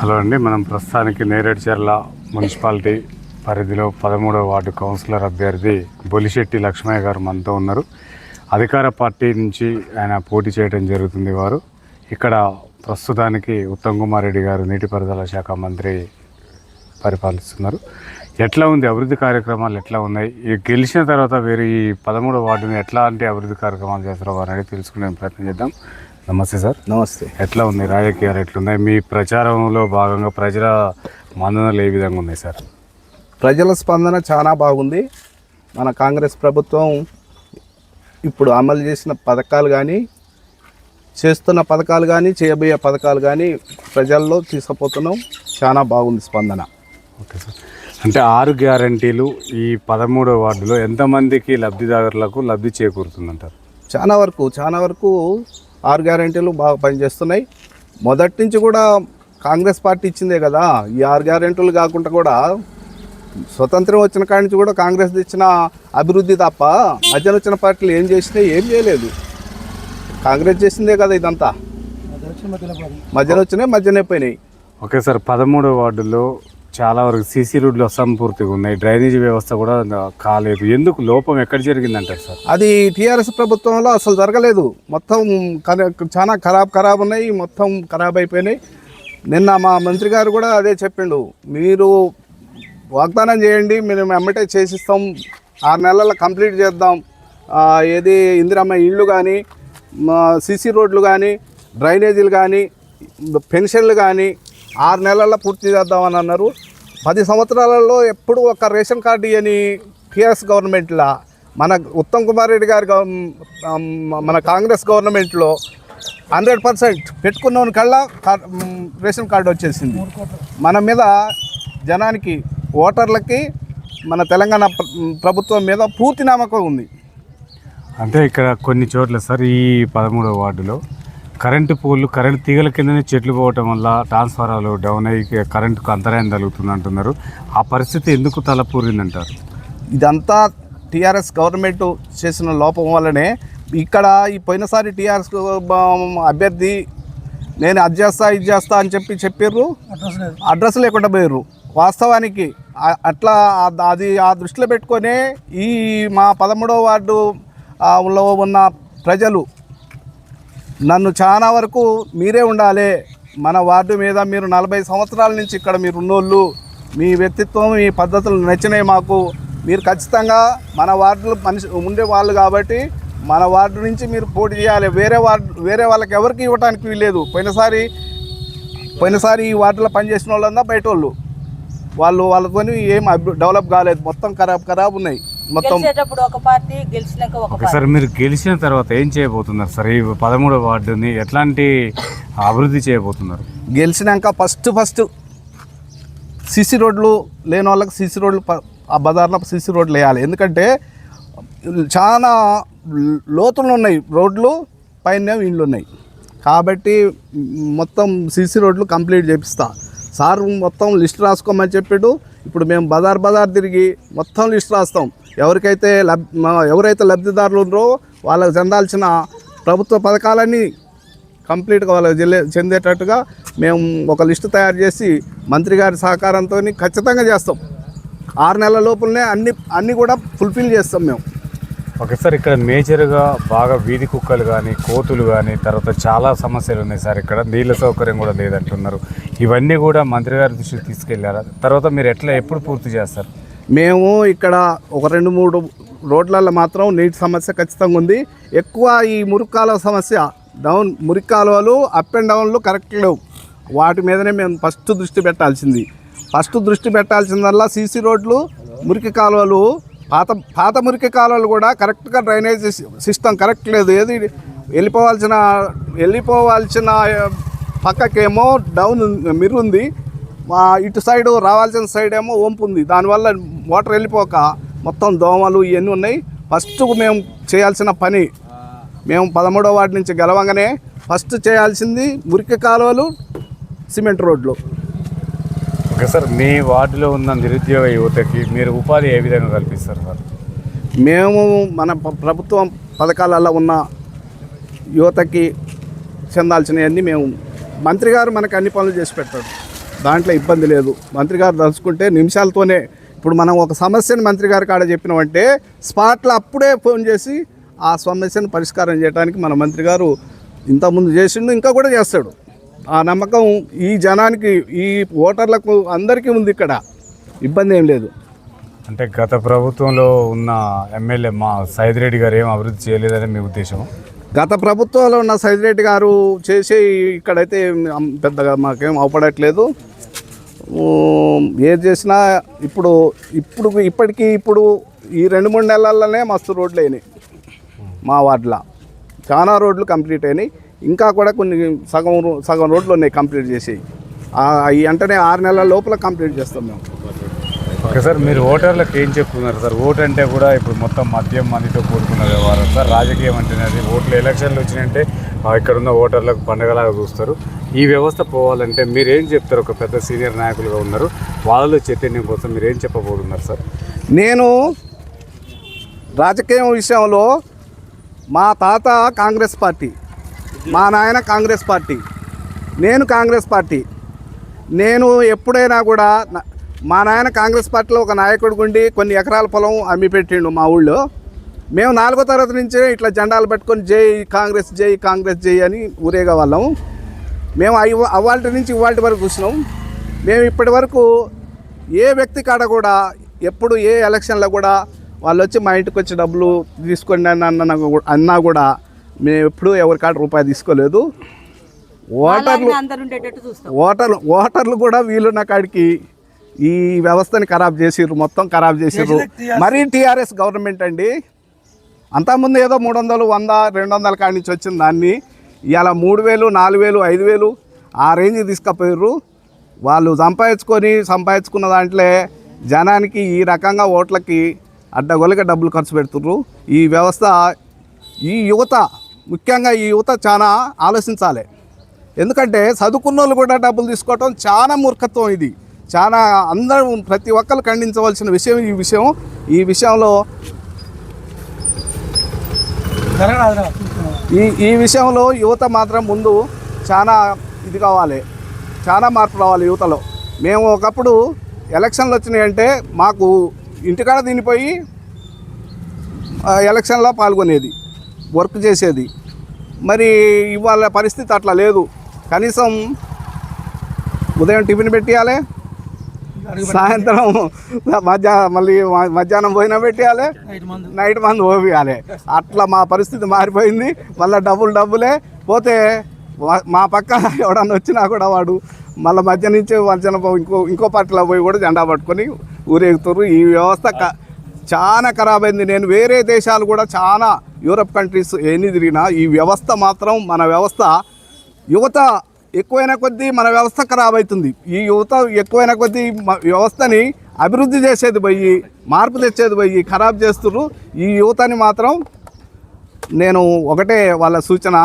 Hello అండి, మనం ప్రస్తుతానికి నేరేడుచర్ల మున్సిపాలిటీ పరిధిలో 13వ వార్డు కౌన్సిలర్ అభ్యర్థి బొలిశెట్టి లక్ష్మయ్య గారు మనతో ఉన్నారు. అధికార పార్టీ నుంచి ఆయన పోటీ చేయడం జరుగుతుంది. వారు ఇక్కడ ప్రస్తుతానికి ఉత్తమ్ కుమార్ రెడ్డి గారు నీటిపారుదల శాఖ మంత్రి పరిపాలిస్తున్నారు. ఎట్లా ఉంది అభివృద్ధి కార్యక్రమాలు ఎట్లా ఉన్నాయి, ఈ గెలిచిన తర్వాత వేరే ఈ 13వ వార్డుని ఎట్లాంటి అభివృద్ధి కార్యక్రమాలు చేస్తారో వారని తెలుసుకునే ప్రయత్నం చేద్దాం. నమస్తే సార్. నమస్తే. ఎట్లా ఉంది రాజకీయాలు ఎట్లున్నాయి, మీ ప్రచారంలో భాగంగా ప్రజల మన్ననలు ఏ విధంగా ఉన్నాయి సార్? ప్రజల స్పందన చాలా బాగుంది. మన కాంగ్రెస్ ప్రభుత్వం ఇప్పుడు అమలు చేసిన పథకాలు కానీ, చేస్తున్న పథకాలు కానీ, చేయబోయే పథకాలు కానీ ప్రజల్లో తీసుకుపోతున్నాం. చాలా బాగుంది స్పందన. Okay sir. అంటే 6 గ్యారంటీలు ఈ 13వ వార్డులో ఎంతమందికి లబ్ధిదారులకు లబ్ధి చేకూరుతుందంటారు? చాలా వరకు 6 గ్యారెంటీలు బాగా పనిచేస్తున్నాయి. మొదటి నుంచి కూడా కాంగ్రెస్ పార్టీ ఇచ్చిందే కదా. ఈ 6 గ్యారెంటీలు కాకుండా కూడా స్వతంత్రం వచ్చిన కాడి నుంచి కూడా కాంగ్రెస్ ఇచ్చిన అభివృద్ధి తప్ప మధ్యన వచ్చిన పార్టీలు ఏం చేసినాయి, ఏం చేయలేదు. కాంగ్రెస్ చేసిందే కదా ఇదంతా. మధ్యనే పోయినాయి. Okay sir. 13వ వార్డులో చాలా వరకు సీసీ రోడ్లు అసంపూర్తిగా ఉన్నాయి, డ్రైనేజీ వ్యవస్థ కూడా కాలేదు. ఎందుకు, లోపం ఎక్కడ జరిగిందంటారు సార్? అది టీఆర్ఎస్ ప్రభుత్వంలో అసలు జరగలేదు. మొత్తం చాలా ఖరాబ్ ఉన్నాయి, మొత్తం ఖరాబ్ అయిపోయినాయి. నిన్న మా మంత్రి గారు కూడా అదే చెప్పిండు, మీరు వాగ్దానం చేయండి, మేము ఎమ్మటే చేసిస్తాం, 6 నెలల్లో కంప్లీట్ చేద్దాం. ఏది ఇందిరమ్మ ఇళ్ళు కానీ, సీసీ రోడ్లు కానీ, డ్రైనేజీలు కానీ, పెన్షన్లు కానీ 6 నెలల్లో పూర్తి చేద్దామని అన్నారు. 10 సంవత్సరాలలో ఎప్పుడు ఒక రేషన్ కార్డు ఇవ్వని టీఆర్ఎస్ గవర్నమెంట్లో, మన ఉత్తమ్ కుమార్ రెడ్డి గారి మన కాంగ్రెస్ గవర్నమెంట్లో 100% పెట్టుకున్నోని కల్లా రేషన్ కార్డు వచ్చేసింది. మన మీద జనానికి, ఓటర్లకి మన తెలంగాణ ప్రభుత్వం మీద పూర్తి నమ్మకం ఉంది. అంటే ఇక్కడ కొన్ని చోట్ల సార్, ఈ 13వ వార్డులో కరెంటు పోల్లు, కరెంటు తీగల కిందనే చెట్లు పోవటం వల్ల ట్రాన్స్ఫారాలు డౌన్ అయ్యి కరెంటుకు అంతరాయం జరుగుతుంది అంటున్నారు. ఆ పరిస్థితి ఎందుకు తలపూరిందంటారు? ఇదంతా టీఆర్ఎస్ గవర్నమెంట్ చేసిన లోపం వల్లనే. ఇక్కడ ఈ పోయినసారి టీఆర్ఎస్ అభ్యర్థి నేను అది చేస్తా అని చెప్పారు, అడ్రస్ లేకుండా పోయారు. వాస్తవానికి అట్లా అది ఆ దృష్టిలో పెట్టుకొని ఈ మా 13వ వార్డులో ఉన్న ప్రజలు నన్ను చాలా వరకు మీరే ఉండాలి, మన వార్డు మీద మీరు 40 సంవత్సరాల నుంచి ఇక్కడ మీరు ఉన్నోళ్ళు, మీ వ్యక్తిత్వం, మీ పద్ధతులు నచ్చినాయి మాకు, మీరు ఖచ్చితంగా మన వార్డులో మనిషి ఉండే వాళ్ళు కాబట్టి మన వార్డు నుంచి మీరు పోటీ చేయాలి. వేరే వాళ్ళకి ఎవరికి ఇవ్వడానికి వీల్లేదు. పోయినసారి ఈ వార్డులో పనిచేసిన వాళ్ళంతా బయట వాళ్ళతో ఏం డెవలప్ కాలేదు, మొత్తం ఖరాబ్ ఉన్నాయి. మొత్తం ఒక పార్టీ గెలిచినాక ఒక సార్, మీరు గెలిచిన తర్వాత ఏం చేయబోతున్నారు సార్? ఈ 13వ వార్డుని ఎట్లాంటి అభివృద్ధి చేయబోతున్నారు? గెలిచినాక ఫస్ట్ సీసీ రోడ్లు లేని వాళ్ళకి సీసీ రోడ్లు, ఆ బజార్లో సీసీ రోడ్లు వేయాలి. ఎందుకంటే చాలా లోతులు ఉన్నాయి రోడ్లు, పైన ఇండ్లు ఉన్నాయి కాబట్టి మొత్తం సీసీ రోడ్లు కంప్లీట్ చేపిస్తా. సార్ మొత్తం లిస్ట్ రాసుకోమని చెప్పాడు. ఇప్పుడు మేము బజార్ తిరిగి మొత్తం లిస్ట్ రాస్తాం. ఎవరైతే లబ్ధిదారులు ఉన్నారో వాళ్ళకి చెందాల్సిన ప్రభుత్వ పథకాలన్నీ కంప్లీట్గా వాళ్ళకి చెందేటట్టుగా మేము ఒక లిస్టు తయారు చేసి మంత్రి గారి సహకారంతో ఖచ్చితంగా చేస్తాం. 6 నెలల లోపలనే అన్నీ కూడా ఫుల్ఫిల్ చేస్తాం మేము. Okay sir. ఇక్కడ మేజర్గా బాగా వీధి కుక్కలు కానీ, కోతులు కానీ, తర్వాత చాలా సమస్యలు ఉన్నాయి సార్. ఇక్కడ నీళ్ళ సౌకర్యం కూడా లేదంటున్నారు. ఇవన్నీ కూడా మంత్రి గారి దృష్టికి తీసుకెళ్ళారా? తర్వాత మీరు ఎప్పుడు పూర్తి చేస్తారు? మేము ఇక్కడ ఒక 2-3 రోడ్లలో మాత్రం నీటి సమస్య ఖచ్చితంగా ఉంది. ఎక్కువ ఈ మురికి కాలువ సమస్య, మురికి కాలువలు అప్ అండ్ డౌన్లు కరెక్ట్ లేవు. వాటి మీదనే మేము ఫస్ట్ దృష్టి పెట్టాల్సిందల్లా సీసీ రోడ్లు, మురికి కాలువలు. పాత మురికి కాలువలు కూడా కరెక్ట్గా డ్రైనేజ్ సిస్టమ్ కరెక్ట్ లేదు. ఏది వెళ్ళిపోవాల్సిన పక్కకేమో డౌన్ మిరుంది, ఇటు సైడ్ రావాల్సిన సైడ్ ఏమో వంపు ఉంది. దానివల్ల వాటర్ వెళ్ళిపోక మొత్తం దోమలు ఇవన్నీ ఉన్నాయి. ఫస్ట్ మేము చేయాల్సిన పని, మేము 13వ వార్డు నుంచి గెలవంగానే ఫస్ట్ చేయాల్సింది మురికి కాలువలు, సిమెంట్ రోడ్లు. Okay sir. మీ వార్డులో ఉన్న నిరుద్యోగ యువతకి మీరు ఉపాధి ఏ విధంగా కల్పిస్తారు సార్? మేము మన ప్రభుత్వం పథకాలలో ఉన్న యువతకి చెందాల్సినవన్నీ మేము, మంత్రి గారు మనకు అన్ని పనులు చేసి పెడతాడు. దాంట్లో ఇబ్బంది లేదు. మంత్రి గారు తలుచుకుంటే నిమిషాలతోనే, ఇప్పుడు మనం ఒక సమస్యను మంత్రి గారి కాడ చెప్పినామంటే స్పాట్లో అప్పుడే ఫోన్ చేసి ఆ సమస్యను పరిష్కారం చేయడానికి మన మంత్రి గారు ఇంతకుముందు చేసిండు, ఇంకా కూడా చేస్తాడు. ఆ నమ్మకం ఈ జనానికి, ఈ ఓటర్లకు అందరికీ ఉంది. ఇక్కడ ఇబ్బంది ఏం లేదు. అంటే గత ప్రభుత్వంలో ఉన్న ఎమ్మెల్యే మా సైదిరెడ్డి గారు ఏం అభివృద్ధి చేయలేదని మీ ఉద్దేశం? గత ప్రభుత్వంలో ఉన్న సైదిరెడ్డి గారు చేసే ఇక్కడైతే పెద్దగా మాకేం అవపడట్లేదు. ఏది చేసినా ఇప్పటికీ ఈ 2-3 నెలల్లోనే మస్తు రోడ్లు అయినాయి. మా వార్డులో చాలా రోడ్లు కంప్లీట్ అయినాయి. ఇంకా కూడా కొన్ని సగం రోడ్లు ఉన్నాయి కంప్లీట్ చేసి. ఈ వెంటనే 6 నెలల లోపల కంప్లీట్ చేస్తాం మేము. ఓకే సార్, మీరు ఓటర్లకు ఏం చెప్తున్నారు సార్? ఓటు అంటే కూడా ఇప్పుడు మొత్తం మద్యం మందితో కూడుకున్న వ్యవహారం సార్. రాజకీయం అంటేనే అది. ఓట్లు ఎలక్షన్లు వచ్చినాయంటే ఇక్కడ ఉన్న ఓటర్లకు పండగలాగా చూస్తారు. ఈ వ్యవస్థ పోవాలంటే మీరు ఏం చెప్తారు? ఒక పెద్ద సీనియర్ నాయకులుగా ఉన్నారు, వాళ్ళలో చైతన్యం కోసం మీరు ఏం చెప్పబోతున్నారు సార్? నేను రాజకీయం విషయంలో మా తాత కాంగ్రెస్ పార్టీ, మా నాయన కాంగ్రెస్ పార్టీ, నేను కాంగ్రెస్ పార్టీ. నేను ఎప్పుడైనా కూడా మా నాయన కాంగ్రెస్ పార్టీలో ఒక నాయకుడు ఉండి కొన్ని ఎకరాల పొలం అమ్మి పెట్టిండు మా ఊళ్ళో. మేము 4వ తరగతి నుంచే ఇట్లా జెండాలు పెట్టుకొని జై కాంగ్రెస్ జై కాంగ్రెస్ జై అని ఊరేగే వాళ్ళం. మేము అవాల్టి నుంచి ఇవాల్టి వరకు చూసినాం. మేము ఇప్పటి వరకు ఏ వ్యక్తి కాడ కూడా ఎప్పుడు ఏ ఎలక్షన్లో కూడా వాళ్ళు వచ్చి మా ఇంటికి వచ్చి డబ్బులు తీసుకోండి అన్నా కూడా మేము ఎప్పుడూ ఎవరి కాడ రూపాయి తీసుకోలేదు. ఓటర్లు కూడా వీళ్ళున్న కాడికి ఈ వ్యవస్థని ఖరాబ్ చేసిర్రు, మొత్తం ఖరాబ్ చేసిర్రు. మరీ టీఆర్ఎస్ గవర్నమెంట్ అండి. అంతకుముందు ఏదో 300, 100, 200 కాడి నుంచి వచ్చిన దాన్ని ఇవాళ 3000, 4000, 5000 ఆ రేంజ్కి తీసుకుపోయారు. వాళ్ళు సంపాదించుకున్న దాంట్లో జనానికి ఈ రకంగా ఓట్లకి అడ్డగొలగా డబ్బులు ఖర్చు పెడుతుర్రు. ఈ వ్యవస్థ, ఈ యువత, ముఖ్యంగా ఈ యువత చాలా ఆలోచించాలి. ఎందుకంటే చదువుకున్న వాళ్ళు కూడా డబ్బులు తీసుకోవటం చాలా మూర్ఖత్వం. ఇది చాలా అందరూ ప్రతి ఒక్కరు ఖండించవలసిన విషయం. ఈ విషయంలో ఈ విషయంలో యువత మాత్రం ముందు చాలా ఇది కావాలి, చాలా మార్పు రావాలి యువతలో. మేము ఒకప్పుడు ఎలక్షన్లు వచ్చినాయంటే మాకు ఇంటికాడ తినిపోయి ఎలక్షన్లో పాల్గొనేది, వర్క్ చేసేది. మరి ఇవాళ పరిస్థితి అట్లా లేదు. కనీసం ఉదయం టిఫిన్ పెట్టియాలి, సాయంత్రం మధ్యాహ్నం భోజనం పెట్టాలి, నైట్ మందు పోయాలి. అట్లా మా పరిస్థితి మారిపోయింది. మళ్ళీ డబ్బులే పోతే మా పక్క ఎవడన్నా వచ్చినా కూడా వాడు మళ్ళీ మధ్యాహ్నం ఇంకో పార్టీలో పోయి కూడా జెండా పట్టుకొని ఊరేగుతారు. ఈ వ్యవస్థ చాలా ఖరాబ్ అయింది. నేను వేరే దేశాలు కూడా చాలా యూరప్ కంట్రీస్ ఎన్ని తిరిగినా ఈ వ్యవస్థ మాత్రం, మన వ్యవస్థ, యువత ఎక్కువైన కొద్దీ మన వ్యవస్థ ఖరాబ్ అవుతుంది. ఈ యువత ఎక్కువైన కొద్దీ వ్యవస్థని అభివృద్ధి చేసేది పోయి, మార్పు తెచ్చేది పోయి ఖరాబ్ చేస్తున్నారు. ఈ యువతని మాత్రం నేను ఒకటే వాళ్ళ సూచన,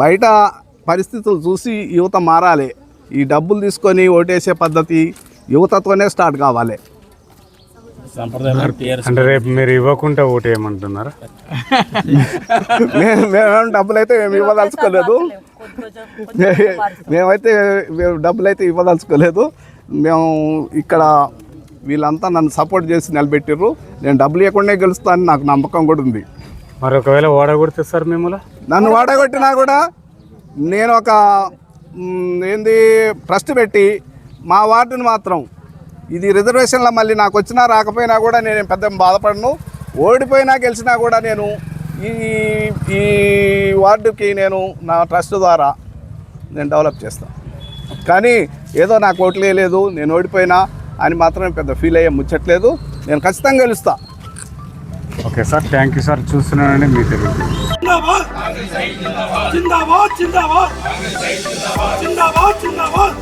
బయట పరిస్థితులు చూసి యువత మారాలి. ఈ డబ్బులు తీసుకొని ఓటేసే పద్ధతి యువతతోనే స్టార్ట్ కావాలి. అంటే రేపు మీరు ఇవ్వకుండా ఓటు ఏమంటున్నారా? మేమేం డబ్బులైతే మేము ఇవ్వదలుచుకోలేదు. మేమైతే డబ్బులైతే ఇవ్వదలుచుకోలేదు. మేము ఇక్కడ వీళ్ళంతా నన్ను సపోర్ట్ చేసి నిలబెట్టారు. నేను డబ్బులు ఇవ్వకుండా గెలుస్తానని నాకు నమ్మకం కూడా ఉంది. మరి ఒకవేళ ఓడగొడితే సార్ మిమ్మల్ని, నన్ను ఓడగొట్టినా కూడా నేను ఒక ట్రస్ట్ పెట్టి మా వార్డుని మాత్రం, ఇది రిజర్వేషన్లో మళ్ళీ నాకు వచ్చినా రాకపోయినా కూడా నేను పెద్ద బాధపడను. ఓడిపోయినా గెలిచినా కూడా నేను ఈ వార్డుకి నేను నా ట్రస్ట్ ద్వారా నేను డెవలప్ చేస్తాను. కానీ ఏదో నాకు ఓట్లు వేయలేదు, నేను ఓడిపోయినా అని మాత్రం పెద్ద ఫీల్ అయ్యే ముచ్చట్లేదు. నేను ఖచ్చితంగా గెలుస్తా. Okay sir, thank you sir. చూస్తున్నానండి మీ తెలుగు. జిందాబాద్ జిందాబాద్ జిందాబాద్ జిందాబాద్